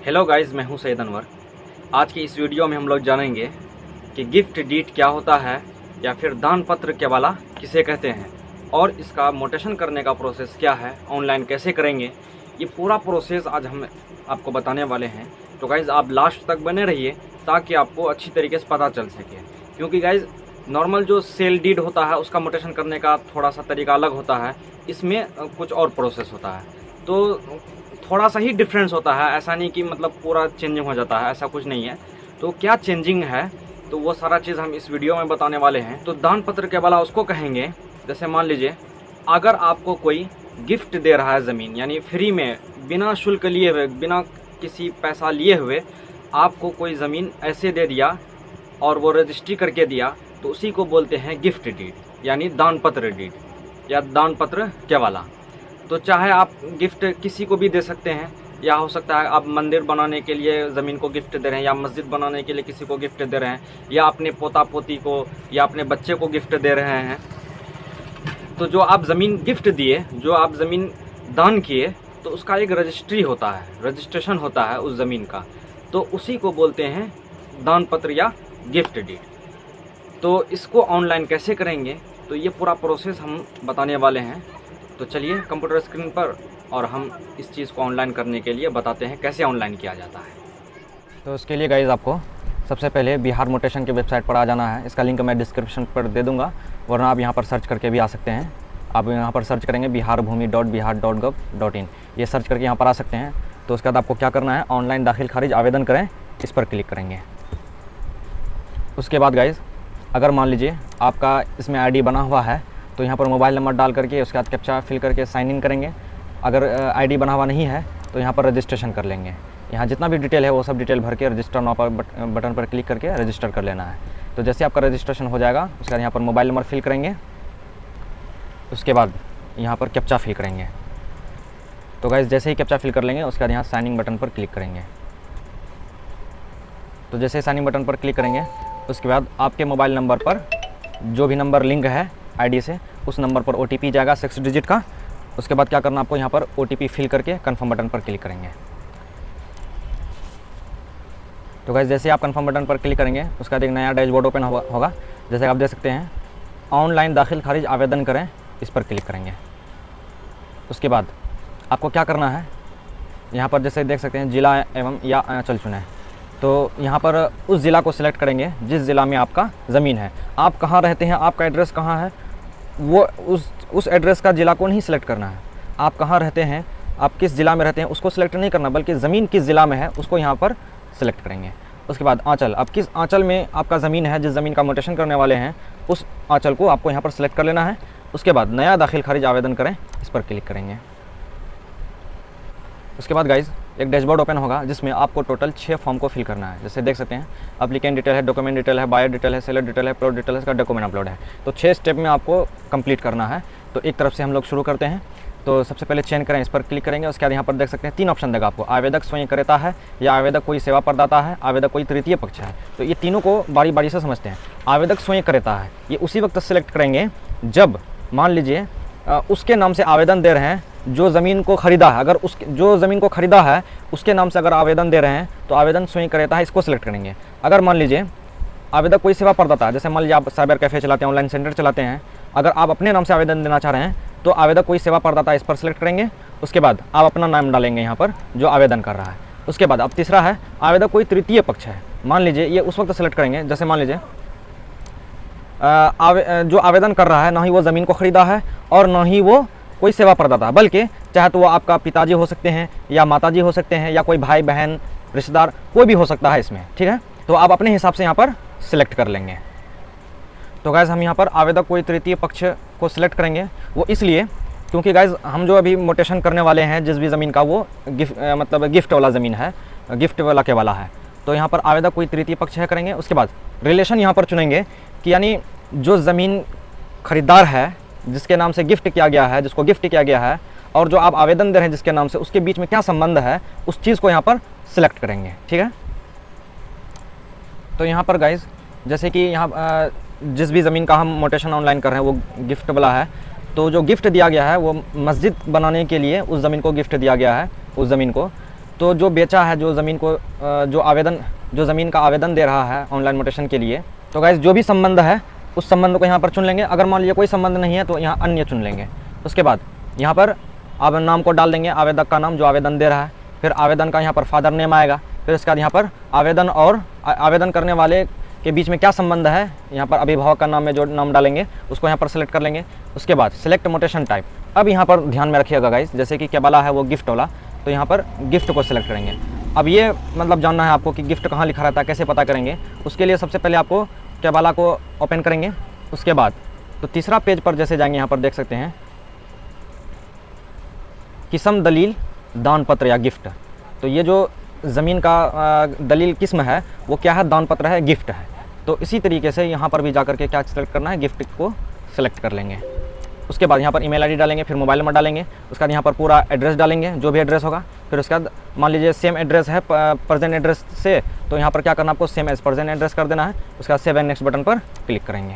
Hello guys, मैं हूं सैयद अनवर। आज की इस वीडियो में हम लोग जानेंगे कि गिफ्ट डीड क्या होता है या फिर दान पत्र केवाला किसे कहते हैं और इसका मोटेशन करने का प्रोसेस क्या है, ऑनलाइन कैसे करेंगे, ये पूरा प्रोसेस आज हम आपको बताने वाले हैं। तो गाइस आप लास्ट तक बने रहिए ताकि आपको अच्छी तरीके से पता चल सके, क्योंकि गाइस नॉर्मल जो सेल डीड होता है उसका मोटेशन करने का थोड़ा सा तरीका अलग होता है, इसमें कुछ और प्रोसेस होता है, तो थोड़ा सा ही डिफरेंस होता है। ऐसा नहीं कि मतलब पूरा चेंजिंग हो जाता है, ऐसा कुछ नहीं है। तो क्या चेंजिंग है तो वो सारा चीज़ हम इस वीडियो में बताने वाले हैं। तो दान पत्र केवाला उसको कहेंगे, जैसे मान लीजिए अगर आपको कोई गिफ्ट दे रहा है ज़मीन, यानी फ्री में बिना शुल्क लिए हुए, बिना किसी पैसा लिए हुए आपको कोई ज़मीन ऐसे दे दिया और वो रजिस्ट्री करके दिया, तो उसी को बोलते हैं गिफ्ट डीड, यानी दान पत्र डीड या दान पत्र केवाला। तो चाहे आप गिफ्ट किसी को भी दे सकते हैं, या हो सकता है आप मंदिर बनाने के लिए ज़मीन को गिफ्ट दे रहे हैं, या मस्जिद बनाने के लिए किसी को गिफ्ट दे रहे हैं, या अपने पोता पोती को या अपने बच्चे को गिफ्ट दे रहे हैं। तो जो आप ज़मीन गिफ्ट दिए, जो आप ज़मीन दान किए, तो उसका एक रजिस्ट्री होता है, रजिस्ट्रेशन होता है उस ज़मीन का, तो उसी को बोलते हैं दान पत्र या गिफ्ट डीड। तो इसको ऑनलाइन कैसे करेंगे, तो ये पूरा प्रोसेस हम बताने वाले हैं। तो चलिए कंप्यूटर स्क्रीन पर और हम इस चीज़ को ऑनलाइन करने के लिए बताते हैं कैसे ऑनलाइन किया जाता है। तो उसके लिए गाइज़ आपको सबसे पहले बिहार मोटेशन की वेबसाइट पर आ जाना है। इसका लिंक मैं डिस्क्रिप्शन पर दे दूंगा, वरना आप यहाँ पर सर्च करके भी आ सकते हैं। आप यहाँ पर सर्च करेंगे biharbhumi.bihar.gov.in, ये सर्च करके यहाँ पर आ सकते हैं। तो उसके बाद आपको क्या करना है, ऑनलाइन दाखिल खारिज आवेदन करें, इस पर क्लिक करेंगे। उसके बाद गाइज़ अगर मान लीजिए आपका इसमें ID बना हुआ है, तो यहाँ पर मोबाइल नंबर डाल करके उसके बाद कैप्चा फिल करके साइन इन करेंगे। अगर ID बना हुआ नहीं है तो यहाँ पर रजिस्ट्रेशन कर लेंगे। यहाँ जितना भी डिटेल है वो सब डिटेल भर के रजिस्टर नाउ पर बटन पर क्लिक करके रजिस्टर कर लेना है। तो जैसे आपका रजिस्ट्रेशन हो जाएगा उसके बाद यहाँ पर मोबाइल नंबर फिल करेंगे, उसके बाद यहाँ पर कैप्चा फिल करेंगे। तो गाइस जैसे ही कैप्चा फिल कर लेंगे उसके बाद यहाँ साइन इन बटन पर क्लिक करेंगे। तो जैसे साइन इन बटन पर क्लिक करेंगे उसके बाद आपके मोबाइल नंबर पर जो भी नंबर लिंक है ID से, उस नंबर पर OTP जाएगा 6 डिजिट का। उसके बाद क्या करना, आपको यहाँ पर OTP फिल करके कन्फर्म बटन पर क्लिक करेंगे। तो गाइस जैसे आप कन्फर्म बटन पर क्लिक करेंगे उसका एक नया डैशबोर्ड ओपन होगा। जैसे आप देख सकते हैं ऑनलाइन दाखिल खारिज आवेदन करें, इस पर क्लिक करेंगे। उसके बाद आपको क्या करना है, यहाँ पर जैसे देख सकते हैं जिला एवं या अंचल चुनें। तो यहाँ पर उस ज़िला को सिलेक्ट करेंगे जिस ज़िला में आपका ज़मीन है। आप कहाँ रहते हैं, आपका एड्रेस कहाँ है, वो उस एड्रेस का ज़िला को नहीं सिलेक्ट करना है। आप कहाँ रहते हैं, आप किस ज़िला में रहते हैं उसको सिलेक्ट नहीं करना, बल्कि ज़मीन किस ज़िला में है उसको यहाँ पर सिलेक्ट करेंगे। उसके बाद आंचल, अब किस आंचल में आपका ज़मीन है, जिस ज़मीन का मोटेशन करने वाले हैं उस आंचल को आपको यहाँ पर सिलेक्ट कर लेना है। उसके बाद नया दाखिल खारिज आवेदन करें, इस पर क्लिक करेंगे। उसके बाद गाइज़ एक डैशबोर्ड ओपन होगा जिसमें आपको टोटल 6 फॉर्म को फिल करना है। जैसे देख सकते हैं एप्लीकेंट डिटेल है, डॉक्यूमेंट डिटेल है, बायर डिटेल है, सेलर डिटेल है, प्लॉट डिटेल है, इसका डॉक्यूमेंट अपलोड है। तो 6 स्टेप में आपको कंप्लीट करना है। तो एक तरफ से हम लोग शुरू करते हैं। तो सबसे पहले चयन करें, इस पर क्लिक करेंगे। उसके बाद यहाँ पर देख सकते हैं 3 ऑप्शन देगा आपको, आवेदक स्वयं क्रेता है, या आवेदक कोई सेवा प्रदाता है, आवेदक कोई तृतीय पक्ष है। तो ये तीनों को बारी बारी से समझते हैं। आवेदक स्वयं क्रेता है, ये उसी वक्त सेलेक्ट करेंगे जब मान लीजिए उसके नाम से आवेदन दे रहे हैं जो ज़मीन को ख़रीदा है। अगर जो ज़मीन को ख़रीदा है उसके नाम से अगर आवेदन दे रहे हैं तो आवेदन स्वयं क्रेता है, इसको सिलेक्ट करेंगे। अगर मान लीजिए आवेदक कोई सेवा प्रदाता है, जैसे मान लीजिए आप साइबर कैफ़े चलाते हैं, ऑनलाइन सेंटर चलाते हैं, अगर आप अपने नाम से आवेदन देना चाह रहे हैं तो आवेदक कोई सेवा प्रदाता है, इस पर सिलेक्ट करेंगे। उसके बाद आप अपना नाम डालेंगे यहाँ पर जो आवेदन कर रहा है। उसके बाद अब तीसरा है आवेदक कोई तृतीय पक्ष है। मान लीजिए ये उस वक्त सेलेक्ट करेंगे, जैसे मान लीजिए जो आवेदन कर रहा है ना ही वो ज़मीन को ख़रीदा है और ना ही वो कोई सेवा प्रदाता है, बल्कि चाहे तो वो आपका पिताजी हो सकते हैं या माताजी हो सकते हैं या कोई भाई बहन रिश्तेदार, कोई भी हो सकता है इसमें, ठीक है। तो आप अपने हिसाब से यहाँ पर सिलेक्ट कर लेंगे। तो गाइज़ हम यहाँ पर आवेदक कोई तृतीय पक्ष को सिलेक्ट करेंगे, वो इसलिए क्योंकि गाइज़ हम जो अभी मोटेशन करने वाले हैं जिस भी ज़मीन का, वो गिफ्ट वाला ज़मीन है, गिफ्ट वाला के वाला है। तो यहाँ पर आवेदक कोई तृतीय पक्ष है करेंगे। उसके बाद रिलेशन यहाँ पर चुनेंगे कि यानी जो ज़मीन खरीदार है, जिसके नाम से गिफ्ट किया गया है, जिसको गिफ्ट किया गया है, और जो आप आवेदन दे रहे हैं जिसके नाम से, उसके बीच में क्या संबंध है, उस चीज़ को यहाँ पर सिलेक्ट करेंगे, ठीक है। तो यहाँ पर गाइज़ जैसे कि यहाँ जिस भी ज़मीन का हम मोटेशन ऑनलाइन कर रहे हैं वो गिफ्ट वाला है, तो जो गिफ्ट दिया गया है वो मस्जिद बनाने के लिए उस ज़मीन को गिफ्ट दिया गया है, उस ज़मीन को। तो जो बेचा है, जो ज़मीन को जो ज़मीन का आवेदन दे रहा है ऑनलाइन म्यूटेशन के लिए, तो गाइस जो भी संबंध है उस संबंध को यहाँ पर चुन लेंगे। अगर मान लीजिए कोई संबंध नहीं है तो यहाँ अन्य चुन लेंगे। उसके बाद यहाँ पर आप नाम को डाल देंगे, आवेदक का नाम जो आवेदन दे रहा है, फिर आवेदन का यहाँ पर फादर नेम आएगा, फिर उसके बाद यहाँ पर आवेदन और आवेदन करने वाले के बीच में क्या संबंध है, यहाँ पर अभिभावक का नाम में जो नाम डालेंगे उसको यहाँ पर सेलेक्ट कर लेंगे। उसके बाद सिलेक्ट म्यूटेशन टाइप। अब यहाँ पर ध्यान में रखिएगा गाइस, जैसे कि केबाला है वो गिफ्ट वाला, तो यहाँ पर गिफ्ट को सिलेक्ट करेंगे। अब ये मतलब जानना है आपको कि गिफ्ट कहाँ लिखा रहता है, कैसे पता करेंगे। उसके लिए सबसे पहले आपको केबाला को ओपन करेंगे। उसके बाद तो तीसरा पेज पर जैसे जाएंगे, यहाँ पर देख सकते हैं किस्म दलील दान पत्र या गिफ्ट। तो ये जो ज़मीन का दलील किस्म है वो क्या है, दान पत्र है, गिफ्ट है। तो इसी तरीके से यहाँ पर भी जाकर के क्या सेलेक्ट करना है, गिफ्ट को सेलेक्ट कर लेंगे। उसके बाद यहाँ पर ईमेल आईडी डालेंगे, फिर मोबाइल नंबर डालेंगे। उसके बाद यहाँ पर पूरा एड्रेस डालेंगे, जो भी एड्रेस होगा। फिर उसके बाद मान लीजिए सेम एड्रेस है प्रेजेंट एड्रेस से, तो यहाँ पर क्या करना, आपको सेम एज प्रेजेंट एड्रेस कर देना है। उसके बाद सेव एंड नेक्स्ट बटन पर क्लिक करेंगे।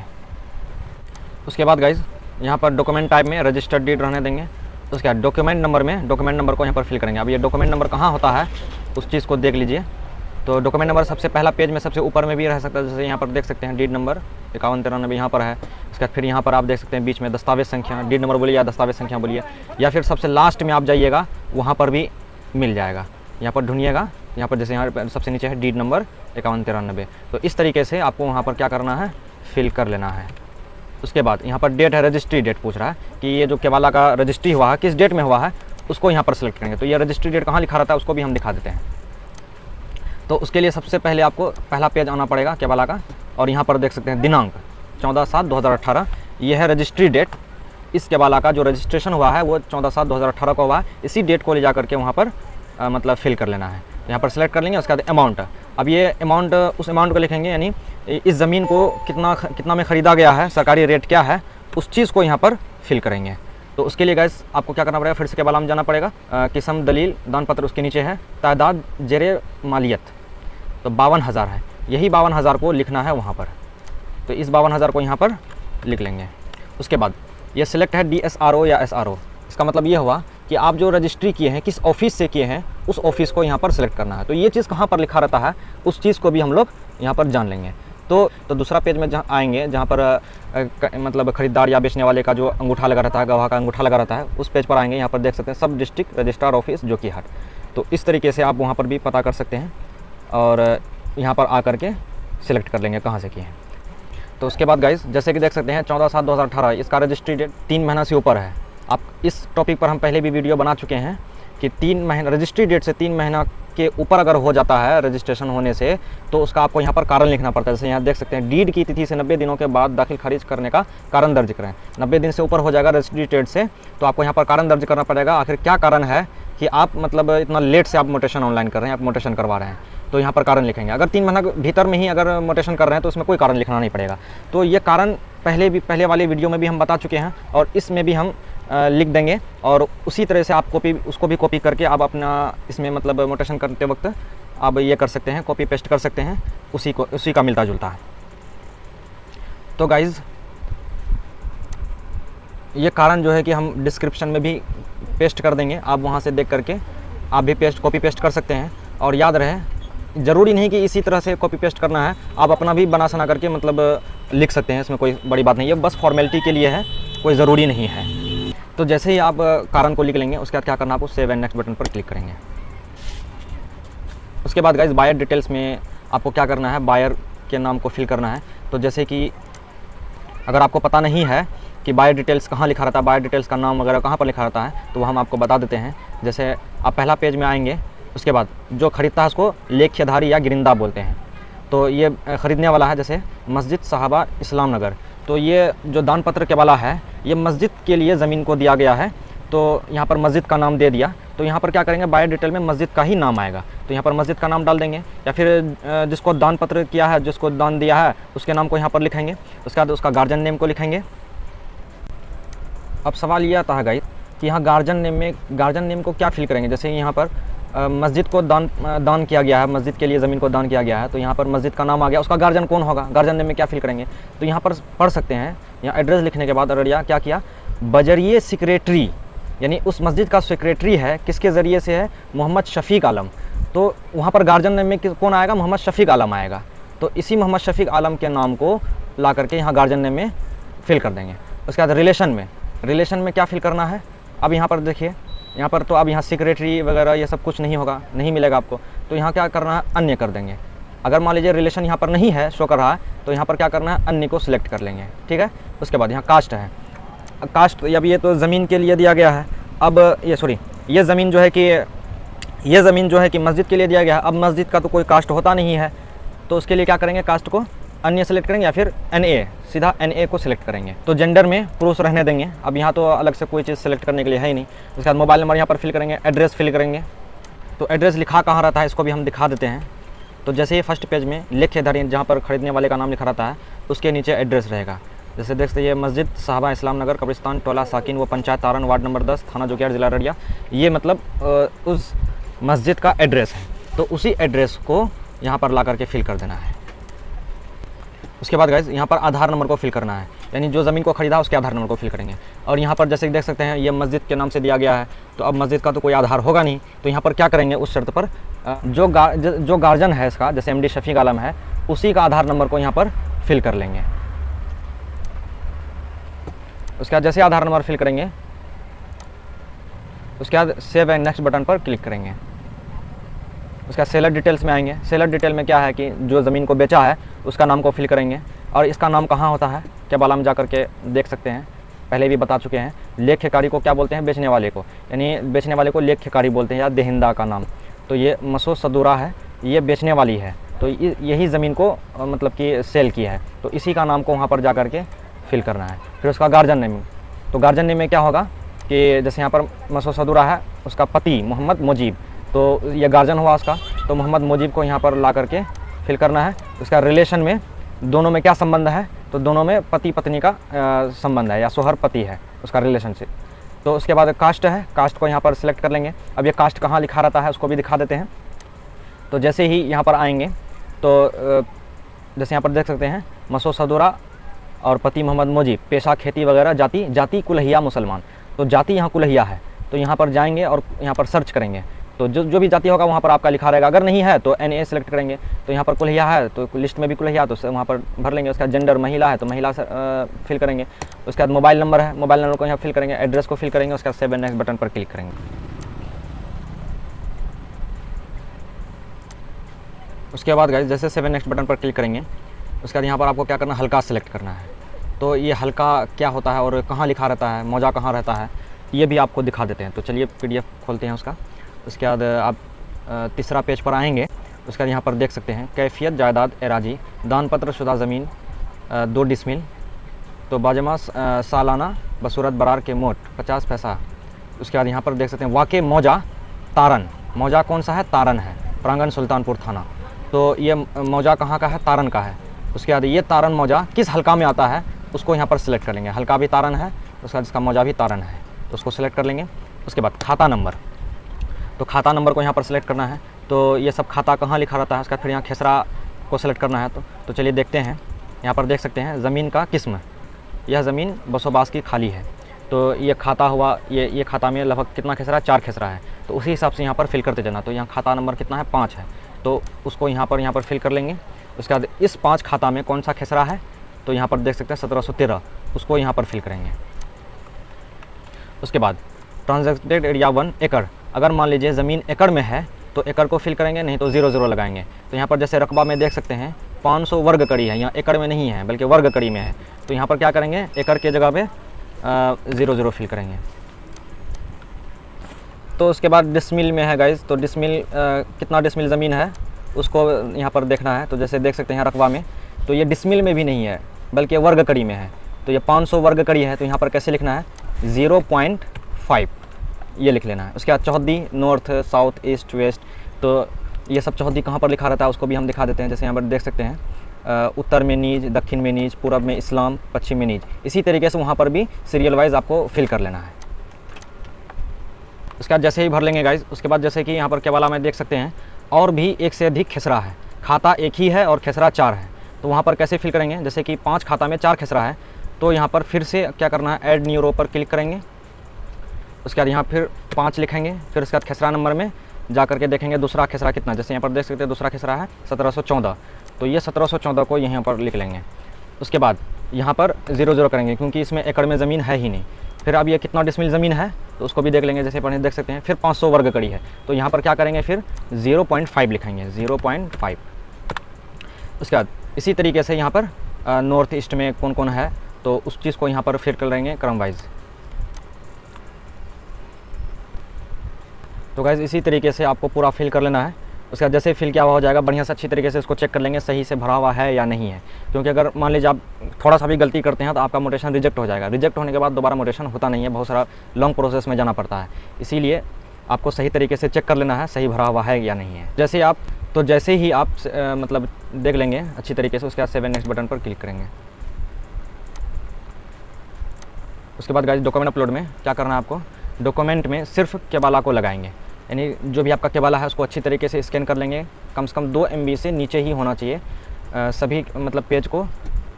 उसके बाद गाइज यहाँ पर डॉक्यूमेंट टाइप में रजिस्टर्ड डीड रहने देंगे। उसके बाद डॉक्यूमेंट नंबर में डॉक्यूमेंट नंबर को यहाँ पर फिल करेंगे। अब ये डॉक्यूमेंट नंबर कहाँ होता है उस चीज़ को देख लीजिए। तो डॉक्यूमेंट नंबर सबसे पहला पेज में सबसे ऊपर में भी रह सकता है, जैसे यहाँ पर देख सकते हैं डीड नंबर 5193 यहाँ पर है। उसके बाद फिर यहाँ पर आप देख सकते हैं बीच में दस्तावेज संख्या, डीड नंबर बोलिए या दस्तावेज संख्या बोलिए, या फिर सबसे लास्ट में आप जाइएगा वहाँ पर भी मिल जाएगा। यहाँ पर ढूंढिएगा, यहाँ पर जैसे यहाँ पर सबसे नीचे है डीड नंबर 5193। तो इस तरीके से आपको वहाँ पर क्या करना है, फिल कर लेना है। उसके बाद यहाँ पर डेट है, रजिस्ट्री डेट पूछ रहा है कि ये जो केबाला का रजिस्ट्री हुआ है किस डेट में हुआ है, उसको यहाँ पर सेलेक्ट करेंगे। तो ये रजिस्ट्री डेट कहाँ लिखा रहता है उसको भी हम दिखा देते हैं। तो उसके लिए सबसे पहले आपको पहला पेज आना पड़ेगा केबाला का, और यहाँ पर देख सकते हैं दिनांक 14/7/2018, ये है रजिस्ट्री डेट। इस केबाला का जो रजिस्ट्रेशन हुआ है वो 14/7/2018 को हुआ है। इसी डेट को ले जा करके वहाँ पर मतलब फिल कर लेना है। यहाँ पर सेलेक्ट कर लेंगे। उसके बाद अमाउंट, अब ये अमाउंट उस अमाउंट को लिखेंगे, यानी इस ज़मीन को कितना में ख़रीदा गया है, सरकारी रेट क्या है, उस चीज़ को यहाँ पर फिल करेंगे। तो उसके लिए गाइस आपको क्या करना पड़ेगा, फिर से केबाला में जाना पड़ेगा। किस्म दलील दान पत्र उसके नीचे है, तादाद जेरे मालियत, तो 52,000 है। यही 52,000 को लिखना है वहाँ पर। तो इस 52,000 को यहाँ पर लिख लेंगे। उसके बाद ये सिलेक्ट है DSRO या SRO। इसका मतलब ये हुआ कि आप जो रजिस्ट्री किए हैं किस ऑफिस से किए हैं उस ऑफिस को यहाँ पर सिलेक्ट करना है। तो ये चीज़ कहाँ पर लिखा रहता है उस चीज़ को भी हम लोग यहाँ पर जान लेंगे। तो दूसरा पेज में जहाँ आएंगे, जहाँ पर मतलब खरीदार या बेचने वाले का जो अंगूठा लगा रहता है, गवाह का अंगूठा लगा रहता है, उस पेज पर आएंगे। यहाँ पर देख सकते हैं सब डिस्ट्रिक्ट रजिस्ट्रार ऑफिस जोकीहाट। तो इस तरीके से आप वहाँ पर भी पता कर सकते हैं और यहाँ पर आकर के सिलेक्ट कर लेंगे कहाँ से किए हैं। तो उसके बाद गाइस जैसे कि देख सकते हैं 14/7/2018 इसका रजिस्ट्री डेट 3 महीना से ऊपर है। आप इस टॉपिक पर हम पहले भी वीडियो बना चुके हैं कि 3 महीना रजिस्ट्री डेट से 3 महीना के ऊपर अगर हो जाता है रजिस्ट्रेशन होने से, तो उसका आपको यहाँ पर कारण लिखना पड़ता है। जैसे यहाँ देख सकते हैं डीड की तिथि से 90 दिनों के बाद दाखिल खारिज करने का कारण दर्ज करें। 90 दिन से ऊपर हो जाएगा रजिस्ट्री डेट से, तो आपको यहाँ पर कारण दर्ज करना पड़ेगा। आखिर क्या कारण है कि आप मतलब इतना लेट से आप म्यूटेशन ऑनलाइन कर रहे हैं, आप म्यूटेशन करवा रहे हैं, तो यहाँ पर कारण लिखेंगे। अगर 3 महीना के भीतर में ही अगर म्यूटेशन कर रहे हैं तो इसमें कोई कारण लिखना नहीं पड़ेगा। तो ये कारण पहले वाले वीडियो में भी हम बता चुके हैं और इसमें भी हम लिख देंगे, और उसी तरह से आप उसको भी कॉपी करके आप अपना इसमें मतलब म्यूटेशन करते वक्त आप ये कर सकते हैं, कॉपी पेस्ट कर सकते हैं, उसी का मिलता जुलता है। तो गाइज़ ये कारण जो है कि हम डिस्क्रिप्शन में भी पेस्ट कर देंगे, आप वहाँ से देख करके आप भी कॉपी पेस्ट कर सकते हैं। और याद रहे, ज़रूरी नहीं कि इसी तरह से कॉपी पेस्ट करना है, आप अपना भी बना सना करके मतलब लिख सकते हैं, इसमें कोई बड़ी बात नहीं है, बस फॉर्मेलिटी के लिए है, कोई ज़रूरी नहीं है। तो जैसे ही आप कारण को लिख लेंगे उसके बाद क्या करना, आपको सेव एंड नेक्स्ट बटन पर क्लिक करेंगे। उसके बाद गाइस बायर डिटेल्स में आपको क्या करना है, बायर के नाम को फिल करना है। तो जैसे कि अगर आपको पता नहीं है कि बायर डिटेल्स कहाँ लिखा रहता है, बायर डिटेल्स का नाम वगैरह कहाँ पर लिखा रहता है, तो वह हम आपको बता देते हैं। जैसे आप पहला पेज में आएंगे, उसके बाद जो खरीदता है उसको लेख्यधारी या गिरिंदा बोलते हैं। तो ये ख़रीदने वाला है जैसे मस्जिद साहबा इस्लाम नगर, तो ये जो दान पत्र के वाला है ये मस्जिद के लिए ज़मीन को दिया गया है, तो यहाँ पर मस्जिद का नाम दे दिया। तो यहाँ पर क्या करेंगे, बायर डिटेल में मस्जिद का ही नाम आएगा, तो यहाँ पर मस्जिद का नाम डाल देंगे, या फिर जिसको दान पत्र किया है, जिसको दान दिया है उसके नाम को यहाँ पर लिखेंगे। उसके बाद उसका गार्जियन नेम को लिखेंगे। अब सवाल ये आता है गाइस कि यहाँ गार्जियन नेम को क्या फिल करेंगे। जैसे यहाँ पर मस्जिद को दान किया गया है, मस्जिद के लिए ज़मीन को दान किया गया है, तो यहाँ पर मस्जिद का नाम आ गया, उसका गार्जियन कौन होगा, गार्जियन नेम में क्या फिल करेंगे। तो यहाँ पर पढ़ सकते हैं, यहाँ एड्रेस लिखने के बाद अररिया क्या किया, बजरिए सेक्रेटरी यानी उस मस्जिद का सेक्रेटरी है, किसके ज़रिए से है, मोहम्मद शफ़ीक आलम। तो वहाँ पर गार्जियन नेम में कौन आएगा, मोहम्मद शफ़ीक आलम आएगा। तो इसी मोहम्मद शफ़ीक आलम के नाम को ला करके यहाँ गार्जियन नेम में फिल कर देंगे। उसके बाद रिलेशन में क्या फिल करना है, अब यहाँ पर देखिए, यहाँ पर तो अब यहाँ सेक्रेटरी वगैरह ये सब कुछ नहीं होगा, नहीं मिलेगा आपको। तो यहाँ क्या करना है, अन्य कर देंगे। अगर मान लीजिए रिलेशन यहाँ पर नहीं है, शो कर रहा है, तो यहाँ पर क्या करना है, अन्य को सिलेक्ट कर लेंगे, ठीक है। उसके बाद यहाँ कास्ट है, कास्ट अब ये तो ज़मीन के लिए दिया गया है। अब ये ज़मीन जो है कि मस्जिद के लिए दिया गया है। अब मस्जिद का तो कोई कास्ट होता नहीं है, तो उसके लिए क्या करेंगे, कास्ट को अन्य सेलेक्ट करेंगे या फिर NA, सीधा NA को सिलेक्ट करेंगे। तो जेंडर में पुरुष रहने देंगे। अब यहाँ तो अलग से कोई चीज़ सेलेक्ट करने के लिए है ही नहीं। उसके बाद मोबाइल नंबर यहाँ पर फिल करेंगे, एड्रेस फिल करेंगे। तो एड्रेस लिखा कहाँ रहता है, इसको भी हम दिखा देते हैं। तो जैसे ही फर्स्ट पेज में लेखे धरी, जहाँ पर ख़रीदने वाले का नाम लिखा रहता है, उसके नीचे एड्रेस रहेगा। जैसे देख सकते, ये मस्जिद साहबा इस्लाम नगर, कब्रिस्तान, टोला साकिन, वो पंचायत तारन, वार्ड नंबर 10, थाना जोगियार, जिला अररिया। ये मतलब उस मस्जिद का एड्रेस है। तो उसी एड्रेस को यहाँ पर ला करके फिल कर देना है। उसके बाद गाइस यहाँ पर आधार नंबर को फिल करना है, यानी जो ज़मीन को ख़रीदा उसके आधार नंबर को फिल करेंगे। और यहाँ पर जैसे देख सकते हैं, ये मस्जिद के नाम से दिया गया है, तो अब मस्जिद का तो कोई आधार होगा नहीं। तो यहाँ पर क्या करेंगे, उस शर्त पर जो गार्जियन है इसका, जैसे MD शफ़ीक आलम है, उसी का आधार नंबर को यहाँ पर फिल कर लेंगे। उसके बाद जैसे आधार नंबर फिल करेंगे, उसके बाद सेव एंड नेक्स्ट बटन पर क्लिक करेंगे। उसका सेलर डिटेल्स में आएंगे। सेलर डिटेल में क्या है कि जो ज़मीन को बेचा है उसका नाम को फिल करेंगे। और इसका नाम कहाँ होता है, क्या बाला में जा करके देख सकते हैं, पहले भी बता चुके हैं। लेख्यकारी को क्या बोलते हैं, बेचने वाले को, यानी बेचने वाले को लेख्यकारी बोलते हैं, या देहिंदा का नाम। तो ये मसो सदूरा है, ये बेचने वाली है, तो यही ज़मीन को मतलब कि सेल की है, तो इसी का नाम को वहाँ पर जा कर के फिल करना है। फिर उसका गार्जियन नेम, तो गार्जियन नेम में क्या होगा कि जैसे यहाँ पर मसो सदूरा है, उसका पति मोहम्मद मुजीब, तो ये गार्जियन हुआ उसका, तो मोहम्मद मुजीब को यहाँ पर ला करके फिल करना है। उसका रिलेशन में दोनों में क्या संबंध है, तो दोनों में पति पत्नी का संबंध है, या सोहर पति है उसका रिलेशनशिप। तो उसके बाद कास्ट है, कास्ट को यहाँ पर सिलेक्ट कर लेंगे। अब ये कास्ट कहाँ लिखा रहता है उसको भी दिखा देते हैं। तो जैसे ही यहाँ पर आएंगे, तो जैसे यहाँ पर देख सकते हैं, मसो सदूरा और पति मोहम्मद मुजीब, पेशा खेती वगैरह, जाति कुल्हिया मुसलमान। तो जाति यहाँ कुल्हिया है, तो यहाँ पर जाएंगे और यहाँ पर सर्च करेंगे, तो जो भी जाति होगा वहाँ पर आपका लिखा रहेगा। अगर नहीं है तो NA सेलेक्ट करेंगे। तो यहाँ पर कुल्हिया है, तो लिस्ट में भी कुल्हिया, तो वहाँ पर भर लेंगे। उसका जेंडर महिला है, तो महिला फिल करेंगे। उसके बाद मोबाइल नंबर है, मोबाइल नंबर को यहाँ फिल करेंगे। एड्रेस को फिल करेंगे। उसके बाद सेव एंड नेक्स्ट बटन पर क्लिक करेंगे। उसके बाद गाइस जैसे सेव एंड नेक्स्ट बटन पर क्लिक करेंगे, उसके बाद यहाँ पर आपको क्या करना है, हल्का सेलेक्ट करना है। तो ये हल्का क्या होता है और कहाँ लिखा रहता है, मौजा कहाँ रहता है, ये भी आपको दिखा देते हैं। तो चलिए PDF खोलते हैं उसका। उसके बाद आप तीसरा पेज पर आएंगे। उसके बाद यहाँ पर देख सकते हैं, कैफियत जायदाद एराजी, दान पत्र शुदा ज़मीन 2 डिसमिल, तो बाजमास सालाना बसूरत बरार के मोट 50 पैसा। उसके बाद यहाँ पर देख सकते हैं, वाक़े मौजा तारन, मौजा कौन सा है, तारन है, प्रांगण सुल्तानपुर थाना। तो ये मौजा कहाँ का है, तारन का है। उसके बाद ये तारन मौजा किस हल्का में आता है उसको यहाँ पर सिलेक्ट कर लेंगे। हल्का भी तारन है, उसके बाद इसका मौजा भी तारन है, तो उसको सिलेक्ट कर लेंगे। उसके बाद खाता नंबर, तो खाता नंबर को यहाँ पर सिलेक्ट करना है। तो ये सब खाता कहाँ लिखा रहता है, उसका फिर यहाँ खेसरा को सिलेक्ट करना है। तो चलिए देखते हैं। यहाँ पर देख सकते हैं, ज़मीन का किस्म, यह ज़मीन बसोबास की खाली है। तो ये खाता हुआ, ये खाता में लगभग कितना खेसरा है, 4 खेसरा है। तो उसी हिसाब से यहाँ पर फिल करते जाना। तो यहाँ खाता नंबर कितना है, 5 है, तो उसको यहाँ पर फिल कर लेंगे। उसके बाद इस 5 खाता में कौन सा खेसरा है, तो यहाँ पर देख सकते हैं 1713, उसको यहाँ पर फिल करेंगे। उसके बाद ट्रांजेक्टेड एरिया 1 एकड़, अगर मान लीजिए ज़मीन एकड़ में है तो एकड़ को फिल करेंगे, नहीं तो 00 लगाएंगे। तो यहाँ पर जैसे रकबा में देख सकते हैं 500 वर्ग कड़ी है, यहाँ एकड़ में नहीं है बल्कि वर्ग कड़ी में है। तो यहाँ पर क्या करेंगे, एकड़ के जगह पे 00 फिल करेंगे। तो उसके बाद डिसमिल में है गाइस, तो डिसमिल कितना डिसमिल ज़मीन है उसको यहाँ पर देखना है। तो जैसे देख सकते हैं रकबा में, तो ये डिसमिल में भी नहीं है बल्कि वर्ग कड़ी में है। तो ये 500 वर्ग कड़ी है, तो यहाँ पर कैसे लिखना है, 0.5 ये लिख लेना है। उसके बाद चौहद्दी, नॉर्थ साउथ ईस्ट वेस्ट, तो ये सब चौहद्दी कहाँ पर लिखा रहता है उसको भी हम दिखा देते हैं। जैसे यहाँ पर देख सकते हैं, उत्तर में नीज, दक्षिण में नीज, पूरब में इस्लाम, पश्चिम में नीज। इसी तरीके से वहाँ पर भी सीरियल वाइज आपको फिल कर लेना है। उसके बाद जैसे ही भर लेंगे गाइज, उसके बाद जैसे कि यहाँ पर केवाला में देख सकते हैं और भी एक से अधिक खेसरा है, खाता एक ही है और खेसरा 4 है। तो वहाँ पर कैसे फिल करेंगे, जैसे कि 5 खाता में 4 खेसरा है, तो यहाँ पर फिर से क्या करना है, ऐड न्यू रो पर क्लिक करेंगे। उसके बाद यहाँ फिर 5 लिखेंगे, फिर उसके बाद खेसरा नंबर में जा करके देखेंगे दूसरा खेसरा कितना, जैसे यहाँ पर देख सकते हैं दूसरा खेसरा है 1714, तो ये 1714 को यहाँ पर लिख लेंगे। उसके बाद यहाँ पर 00 करेंगे क्योंकि इसमें एकड़ में ज़मीन है ही नहीं। फिर अब ये कितना डिसमिल ज़मीन है तो उसको भी देख लेंगे, जैसे पढ़ने देख सकते हैं। फिर 500 वर्ग कड़ी है, तो यहाँ पर क्या करेंगे फिर 0.5 लिखेंगे, 0.5। उसके बाद इसी तरीके से यहाँ पर नॉर्थ ईस्ट में कौन कौन है तो उस चीज़ को यहाँ पर फिर कर लेंगे क्रम वाइज। तो गाइज़ इसी तरीके से आपको पूरा फिल कर लेना है। उसके बाद जैसे फिल किया हुआ हो जाएगा, बढ़िया से अच्छी तरीके से इसको चेक कर लेंगे सही से भरा हुआ है या नहीं है, क्योंकि अगर मान लीजिए आप थोड़ा सा भी गलती करते हैं तो आपका मोटेशन रिजेक्ट हो जाएगा। रिजेक्ट होने के बाद दोबारा मोटेशन होता नहीं है, बहुत सारा लॉन्ग प्रोसेस में जाना पड़ता है। इसीलिए आपको सही तरीके से चेक कर लेना है सही भरा हुआ है या नहीं है। जैसे ही आप मतलब देख लेंगे अच्छी तरीके से, उसके बाद 7 नेक्स्ट बटन पर क्लिक करेंगे। उसके बाद गाइस डॉक्यूमेंट अपलोड में क्या करना है आपको, डॉक्यूमेंट में सिर्फ केबाला को लगाएंगे, यानी जो भी आपका केबाला है उसको अच्छी तरीके से स्कैन कर लेंगे। कम से कम 2 MB से नीचे ही होना चाहिए सभी मतलब पेज को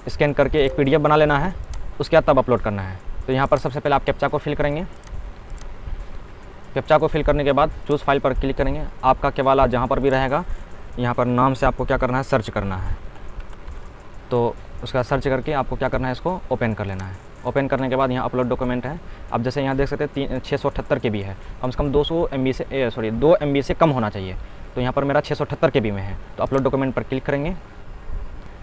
स्कैन करके एक PDF बना लेना है। उसके बाद तब अपलोड करना है। तो यहाँ पर सबसे पहले आप कैप्चा को फिल करेंगे। कैप्चा को फिल करने के बाद चूज़ फाइल पर क्लिक करेंगे। आपका केबाला जहाँ पर भी रहेगा यहाँ पर नाम से आपको क्या करना है, सर्च करना है। तो उसका सर्च करके आपको क्या करना है, इसको ओपन कर लेना है। ओपन करने के बाद यहाँ अपलोड डॉक्यूमेंट है। अब जैसे यहाँ देख सकते हैं 678 KB है, कम से कम 2 MB से कम होना चाहिए। तो यहाँ पर मेरा 678 KB में है, तो अपलोड डॉक्यूमेंट पर क्लिक करेंगे।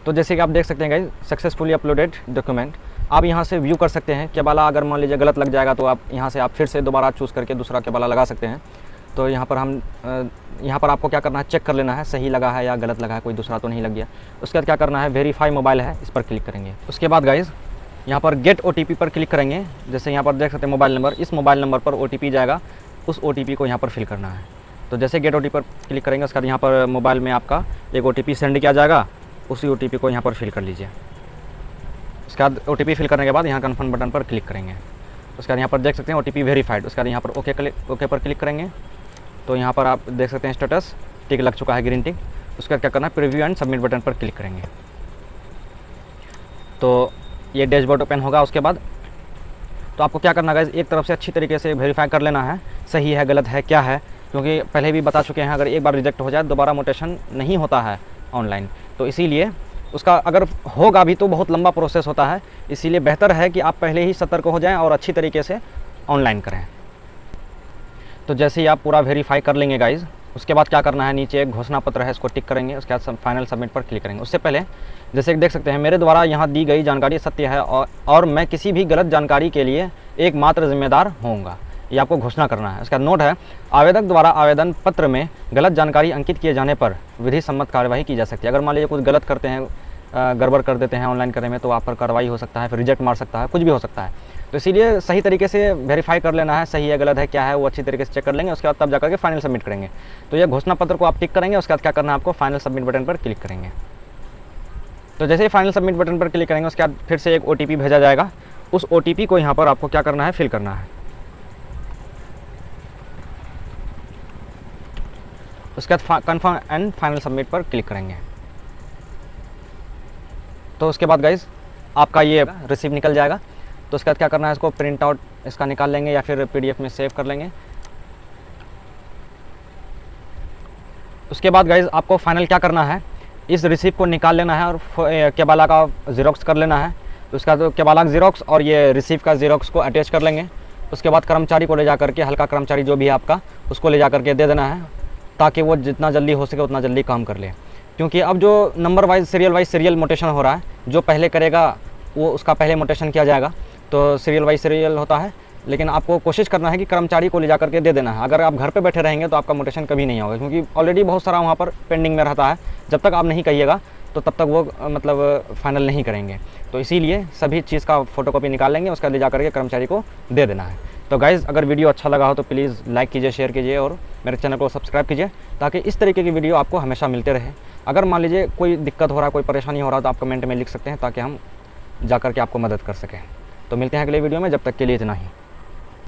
तो जैसे कि आप देख सकते हैं गाइस, सक्सेसफुली अपलोडेड डॉक्यूमेंट। आप यहाँ से व्यू कर सकते हैं। केबाला अगर मान लीजिए गलत लग जाएगा तो आप यहाँ से आप फिर से दोबारा चूज़ करके दूसरा केबाला लगा सकते हैं। तो यहाँ पर आपको क्या करना है, चेक कर लेना है सही लगा है या गलत लगा है, कोई दूसरा तो नहीं लग गया। उसके बाद क्या करना है, वेरीफाई मोबाइल है, इस पर क्लिक करेंगे। उसके बाद गाइज़ यहाँ पर गेट OTP पर क्लिक करेंगे। जैसे यहाँ पर देख सकते हैं मोबाइल नंबर, इस मोबाइल नंबर पर OTP जाएगा, उस OTP को यहाँ पर फिल करना है। तो जैसे गेट OTP पर क्लिक करेंगे उसके बाद यहाँ पर मोबाइल में आपका एक OTP सेंड किया जाएगा, उसी OTP को यहाँ पर फिल कर लीजिए। उसके बाद OTP फिल करने के बाद यहाँ कन्फर्म बटन पर क्लिक करेंगे। उसके बाद यहाँ पर देख सकते हैं OTP वेरीफाइड। उसके बाद यहाँ पर ओके पर क्लिक करेंगे। तो यहाँ पर आप देख सकते हैं स्टेटस टिक लग चुका है, ग्रीन टिक। उसके बाद क्या करना है, प्रीव्यू एंड सबमिट बटन पर क्लिक करेंगे। तो ये डैशबोर्ड ओपन होगा। उसके बाद तो आपको क्या करना है, एक तरफ से अच्छी तरीके से वेरीफाई कर लेना है सही है गलत है क्या है, क्योंकि पहले भी बता चुके हैं अगर एक बार रिजेक्ट हो जाए दोबारा मोटेशन नहीं होता है ऑनलाइन। तो इसीलिए उसका अगर होगा भी तो बहुत लंबा प्रोसेस होता है, इसीलिए बेहतर है कि आप पहले ही सतर्क हो जाएं और अच्छी तरीके से ऑनलाइन करें। तो जैसे ही आप पूरा वेरीफाई कर लेंगे गाइज़, उसके बाद क्या करना है, नीचे एक घोषणा पत्र है, इसको टिक करेंगे। उसके बाद फाइनल सबमिट पर क्लिक करेंगे। उससे पहले जैसे देख सकते हैं मेरे द्वारा यहाँ दी गई जानकारी सत्य है और मैं किसी भी गलत जानकारी के लिए एकमात्र जिम्मेदार होऊंगा, ये आपको घोषणा करना है। इसका नोट है, आवेदक द्वारा आवेदन पत्र में गलत जानकारी अंकित किए जाने पर विधि सम्मत कार्यवाही की जा सकती है। अगर मान लीजिए कुछ गलत करते हैं, गड़बड़ कर देते हैं ऑनलाइन करने में, तो आप पर कार्रवाई हो सकता है, फिर रिजेक्ट मार सकता है, कुछ भी हो सकता है। तो इसीलिए सही तरीके से वेरीफाई कर लेना है, सही है गलत है क्या है वो अच्छी तरीके से चेक कर लेंगे। उसके बाद तब जाकर के फाइनल सबमिट करेंगे। तो ये घोषणा पत्र को आप टिक करेंगे। उसके बाद क्या करना है, आपको फाइनल सबमिट बटन पर क्लिक करेंगे। तो जैसे ही फाइनल सबमिट बटन पर क्लिक करेंगे उसके बाद फिर से एक OTP भेजा जाएगा, उस OTP को यहाँ पर आपको क्या करना है, फिल करना है। उसके बाद कन्फर्म एंड फाइनल सबमिट पर क्लिक करेंगे। तो उसके बाद गाइज आपका ये रिसीव निकल जाएगा। तो उसके बाद क्या करना है, इसको प्रिंट आउट इसका निकाल लेंगे या फिर PDF में सेव कर लेंगे। उसके बाद गाइज आपको फाइनल क्या करना है, इस रिसीप्ट को निकाल लेना है और केबाला का ज़ेरॉक्स कर लेना है। उसका तो केबाला का ज़ेरॉक्स और ये रिसीप्ट का ज़ेरॉक्स को अटैच कर लेंगे। उसके बाद कर्मचारी को ले जा करके, हल्का कर्मचारी जो भी है आपका, उसको ले जा करके दे देना है, ताकि वो जितना जल्दी हो सके उतना जल्दी काम कर ले। क्योंकि अब जो नंबर वाइज सीरियल मोटेशन हो रहा है, जो पहले करेगा वो उसका पहले मोटेशन किया जाएगा, तो सीरियल वाइज सीरियल होता है। लेकिन आपको कोशिश करना है कि कर्मचारी को ले जा करके दे देना है। अगर आप घर पे बैठे रहेंगे तो आपका मोटेशन कभी नहीं होगा, क्योंकि ऑलरेडी बहुत सारा वहाँ पर पेंडिंग में रहता है। जब तक आप नहीं कहिएगा तो तब तक वो मतलब फाइनल नहीं करेंगे। तो इसीलिए सभी चीज़ का फ़ोटोकॉपी निकाल लेंगे, उसका ले जा करके कर्मचारी को दे देना है। तो गाइज़ अगर वीडियो अच्छा लगा हो तो प्लीज़ लाइक कीजिए, शेयर कीजिए और मेरे चैनल को सब्सक्राइब कीजिए, ताकि इस तरीके की वीडियो आपको हमेशा मिलते रहे। अगर मान लीजिए कोई दिक्कत हो रहा है, कोई परेशानी हो रहा है, तो आप कमेंट में लिख सकते हैं, ताकि हम जा करके आपको मदद कर सकें। तो मिलते हैं अगले वीडियो में, जब तक के लिए इतना ही।